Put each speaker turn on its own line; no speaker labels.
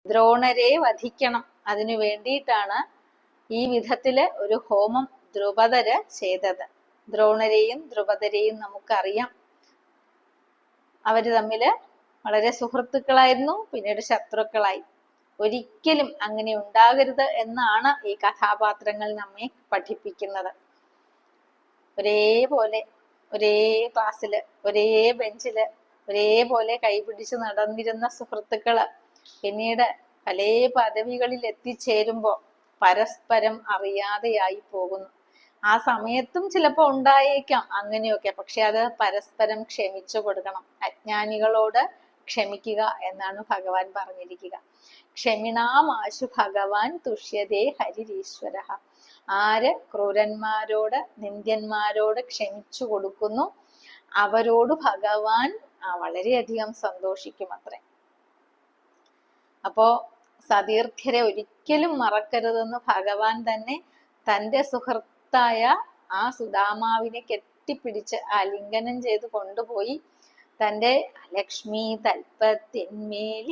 ദ്രോണരെ വധിക്കണം. അതിനു വേണ്ടിയിട്ടാണ് ഈ വിധത്തില് ഒരു ഹോമം ദ്രുപദര് ചെയ്തത്. ദ്രോണരെയും ദ്രുപദരെയും നമുക്കറിയാം. അവര് തമ്മില് വളരെ സുഹൃത്തുക്കളായിരുന്നു, പിന്നീട് ശത്രുക്കളായി. ഒരിക്കലും അങ്ങനെ ഉണ്ടാകരുത് എന്നാണ് ഈ കഥാപാത്രങ്ങൾ നമ്മെ പഠിപ്പിക്കുന്നത്. ഒരേപോലെ ഒരേ ക്ലാസ്സില് ഒരേ ബെഞ്ചില് ഒരേപോലെ കൈപിടിച്ച് നടന്നിരുന്ന സുഹൃത്തുക്കള് പിന്നീട് പല പദവികളിൽ എത്തിച്ചേരുമ്പോ പരസ്പരം അറിയാതെയായി പോകുന്നു. ആ സമയത്തും ചിലപ്പോ ഉണ്ടായേക്കാം അങ്ങനെയൊക്കെ. പക്ഷെ അത് പരസ്പരം ക്ഷമിച്ചു കൊടുക്കണം. അജ്ഞാനികളോട് ക്ഷമിക്കുക എന്നാണ് ഭഗവാൻ പറഞ്ഞിരിക്കുക. ക്ഷമിണാമാശു ഭഗവാൻ തുഷ്യതേ ഹരിരീശ്വര. ആര് ക്രൂരന്മാരോട് നിന്ദ്യന്മാരോട് ക്ഷമിച്ചു കൊടുക്കുന്നു അവരോട് ഭഗവാൻ വളരെയധികം സന്തോഷിക്കും അത്രേ. അപ്പോ സതീർത്ഥ്യരെ ഒരിക്കലും മറക്കരുതെന്ന് ഭഗവാൻ തന്നെ തന്റെ സുഹൃത്തായ ആ സുദാമാവിനെ കെട്ടിപ്പിടിച്ച് ആലിംഗനം ചെയ്ത് കൊണ്ടുപോയി തന്റെ ലക്ഷ്മി തൽപ്പത്തിന്മേലി